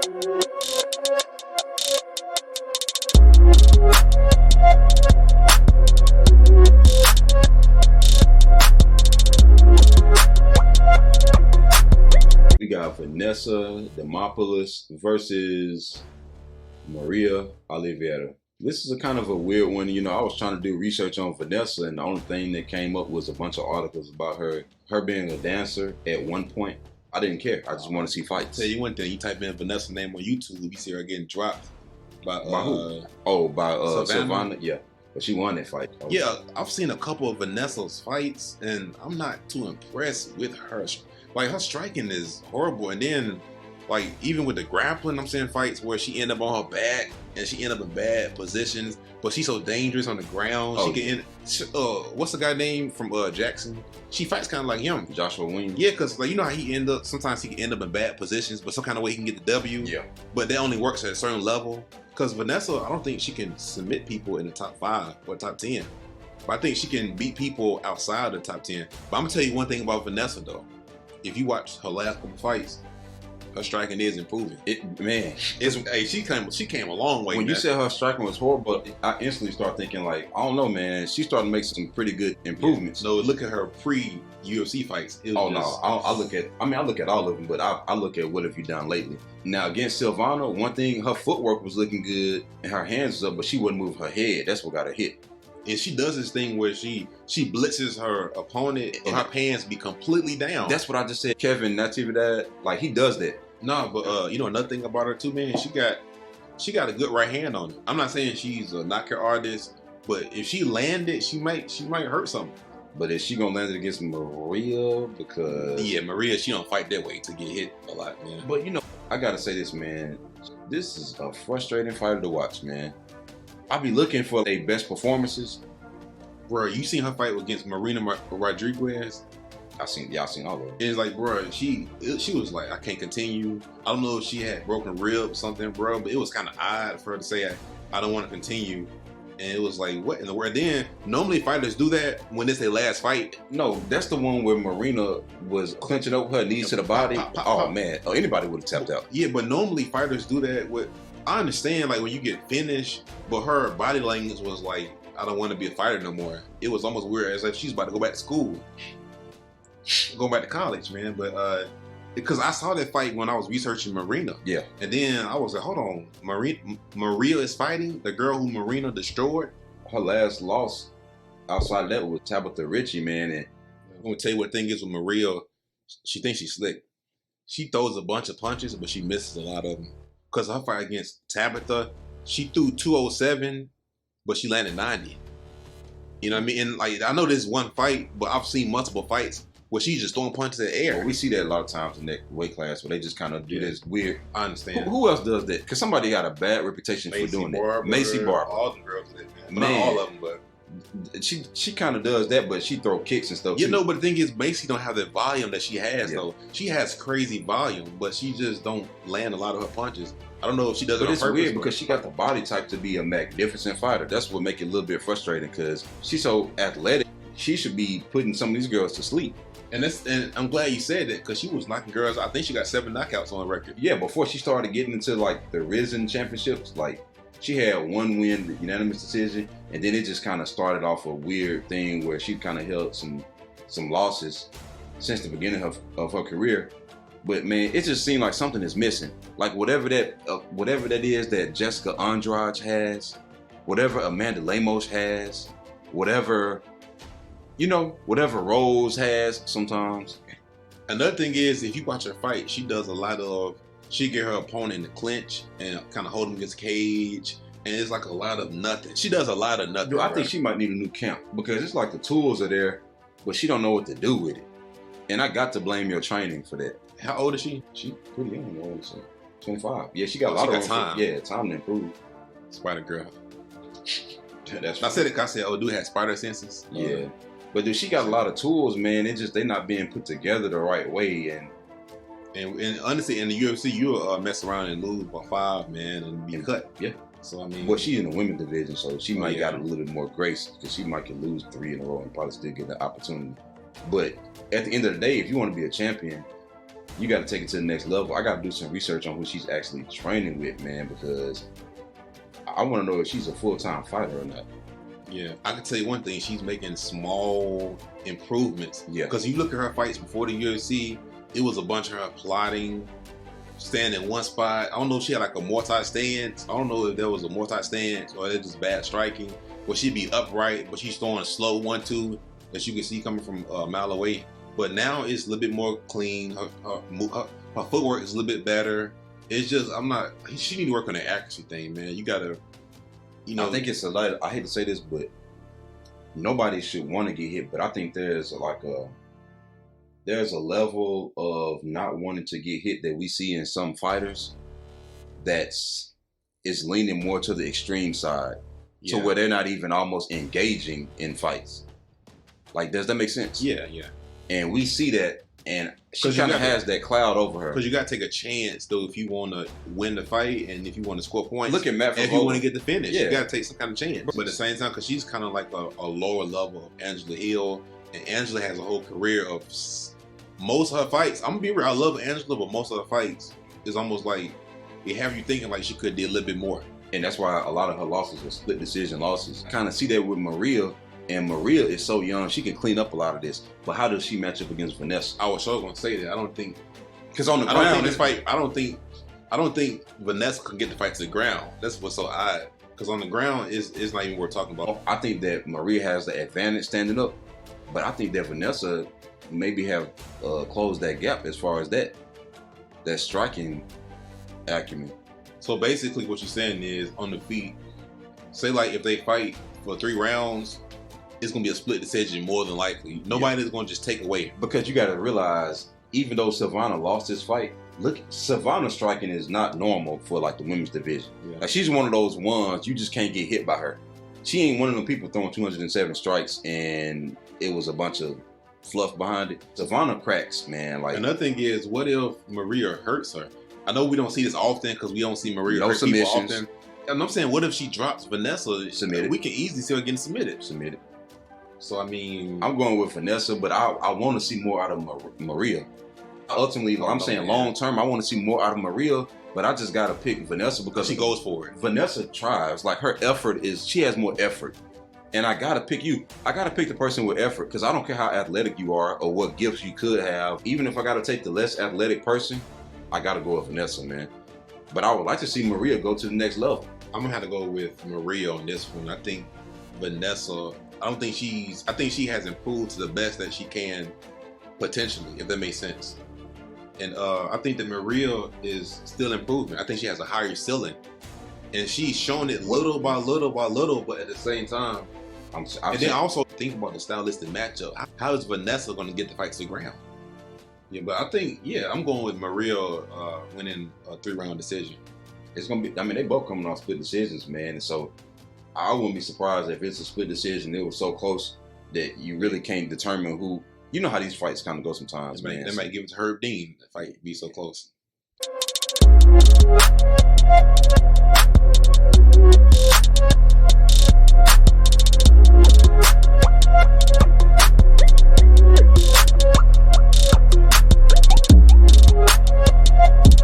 We got Vanessa Demopolous versus Maria Oliveira. This is a kind of a weird one. You know, I was trying to do research on Vanessa, and the only thing that came up was a bunch of articles about her being a dancer at one point. I didn't care. I just want to see fights. Tell you one thing, you type in Vanessa name on YouTube, you see her getting dropped by who? By Sylvana. Yeah, but she won that fight. Yeah, I've seen a couple of Vanessa's fights, and I'm not too impressed with her. Like, her striking is horrible, and then, like, even with the grappling, I'm seeing fights where she end up on her back, and she end up in bad positions, but she's so dangerous on the ground. Oh. She can what's the guy name from Jackson? She fights kind of like him. Joshua Wing. Yeah, because, like, you know how he end up, sometimes he can end up in bad positions, but some kind of way he can get the W. Yeah. But that only works at a certain level. Because Vanessa, I don't think she can submit people in the top 5 or top 10. But I think she can beat people outside the top 10. But I'm going to tell you one thing about Vanessa, though. If you watch her last couple fights, her striking is improving. She came a long way. When you said her striking was horrible, I instantly start thinking, like, I don't know, man. She started to make some pretty good improvements. So look at her pre-UFC fights. I look at all of them, but I look at what have you done lately. Now against Sylvana, one thing, her footwork was looking good and her hands was up, but she wouldn't move her head. That's what got her hit. And she does this thing where she blitzes her opponent and her pants be completely down. That's what I just said. Kevin Natividad, like, he does that. No, but you know another thing about her too, man. She got a good right hand on her. I'm not saying she's a knockout artist, but if she landed, she might hurt something. But is she gonna land it against Maria? Because Maria, she don't fight that way to get hit a lot, man. But you know, I gotta say this, man. This is a frustrating fighter to watch, man. I be looking for their best performances. Bro, you seen her fight against Marina Rodriguez? I seen all of them. It's like, bro, she was like, I can't continue. I don't know if she had broken ribs or something, bro, but it was kind of odd for her to say, I don't want to continue. And it was like, what in the world? Then normally fighters do that when it's their last fight. No, that's the one where Marina was clenching up her knees to the body. Man, anybody would have tapped out. Yeah, but normally fighters do that with. I understand, like, when you get finished, but her body language was like, I don't want to be a fighter no more. It was almost weird, as if she's about to go back to school, going back to college, man. But because I saw that fight when I was researching Marina. Yeah. And then I was like, hold on, Maria is fighting the girl who Marina destroyed. Her last loss outside of that was Tabitha Ritchie, man. And I'm gonna tell you what the thing is with Maria. She thinks she's slick. She throws a bunch of punches, but she misses a lot of them. Because her fight against Tabitha, she threw 207, but she landed 90. You know what I mean? And, like, I know this one fight, but I've seen multiple fights where she's just throwing punches in the air. Well, we see that a lot of times in that weight class where they just kind of do this weird. I understand. Who else does that? Because somebody got a bad reputation for doing that. Macy Barber. All the girls do that, man. Not all of them, but she kind of does that, but she throw kicks and stuff. You know, but the thing is, Macy don't have the volume that she has, though. She has crazy volume, but she just don't land a lot of her punches. I don't know if she does it on purpose. But it's weird because she got the body type to be a magnificent fighter. That's what make it a little bit frustrating because she's so athletic. She should be putting some of these girls to sleep. And I'm glad you said that because she was knocking girls. I think she got 7 knockouts on record. Yeah, before she started getting into, like, the Risen championships, like, she had one win, the unanimous decision, and then it just kind of started off a weird thing where she kind of held some losses since the beginning of her career. But man, it just seemed like something is missing. Like whatever that is that Jessica Andrade has, whatever Amanda Lemos has, whatever Rose has sometimes. Another thing is, if you watch her fight, she does a lot of. She get her opponent in the clinch and kind of hold him against the cage, and it's like a lot of nothing. She does a lot of nothing. Dude, I think she might need a new camp because it's like the tools are there, but she don't know what to do with it. And I got to blame your training for that. How old is she? She pretty young, so 25. Yeah, she got a lot of time. Time to improve. Spider girl. That's I said it. I said, "Oh, dude has spider senses." Yeah, but dude, she got a lot of tools, man. It's just they not being put together the right way, and honestly, in the UFC, you'll mess around and lose by 5, man, and be cut. Yeah. So I mean, well, she's in the women's division, so she might got a little bit more grace because she might can lose 3 in a row and probably still get the opportunity. But at the end of the day, if you want to be a champion, you got to take it to the next level. I got to do some research on who she's actually training with, man, because I want to know if she's a full-time fighter or not. Yeah, I can tell you one thing. She's making small improvements. Yeah. Because you look at her fights before the UFC, it was a bunch of her plotting, standing in one spot. I don't know if she had like a multi-stance. I don't know if there was a multi-stance or it's just bad striking. But she'd be upright, but she's throwing a slow 1-2 that you can see coming from a mile away. But now it's a little bit more clean. Her footwork is a little bit better. It's just, she need to work on the accuracy thing, man. You gotta, I think it's a lot. I hate to say this, but nobody should want to get hit. But I think there's a level of not wanting to get hit that we see in some fighters is leaning more to the extreme side, to where they're not even almost engaging in fights. Like, does that make sense? Yeah, yeah. And we see that, and she kind of has that cloud over her. Because you got to take a chance, though, if you want to win the fight and if you want to score points. Look at Matt Frevola. If you want to get the finish, you got to take some kind of chance. But at the same time, because she's kind of like a lower level of Angela Hill, and Angela has a whole career of most of her fights. I'm going to be real, I love Angela, but most of her fights is almost like it have you thinking like she could do a little bit more. And that's why a lot of her losses are split decision losses. Kind of see that with Maria. And Maria is so young, she can clean up a lot of this. But how does she match up against Vanessa? I was sure going to say that. I don't think, because on the ground, I don't think Vanessa can get the fight to the ground. That's what's so odd. Because on the ground, it's not even worth talking about. I think that Maria has the advantage standing up, but I think that Vanessa maybe have closed that gap as far as that striking acumen. So basically, what you're saying is on the feet. Say like if they fight for 3 rounds. It's going to be a split decision more than likely. Nobody's going to just take away. Because you got to realize, even though Sylvana lost this fight, look, Sylvana's striking is not normal for like the women's division. Yeah. Like, she's one of those ones, you just can't get hit by her. She ain't one of them people throwing 207 strikes and it was a bunch of fluff behind it. Sylvana cracks, man. Like, another thing is, what if Maria hurts her? I know we don't see this often because we don't see Maria hurt submissions. people often. And I'm saying, what if she drops Vanessa? Submitted. We can easily see her getting submitted. So, I mean, I'm going with Vanessa, but I want to see more out of Maria. Ultimately, I'm saying long term, I want to see more out of Maria, but I just got to pick Vanessa because she goes for it. Vanessa tries. Like, her effort she has more effort. And I got to pick you. I got to pick the person with effort because I don't care how athletic you are or what gifts you could have. Even if I got to take the less athletic person, I got to go with Vanessa, man. But I would like to see Maria go to the next level. I'm going to have to go with Maria on this one. I think Vanessa, I think she has improved to the best that she can potentially, if that makes sense. And I think that Maria is still improving. I think she has a higher ceiling. And she's shown it little by little by little, but at the same time, then also think about the stylistic matchup. How is Vanessa going to get the fight to the ground? Yeah, but I think, I'm going with Maria winning a 3-round decision. It's going to be, they both coming off split decisions, man. And so I wouldn't be surprised if it's a split decision. It was so close that you really can't determine who. You know how these fights kind of go sometimes, man. They might give it to Herb Dean. The fight be so close.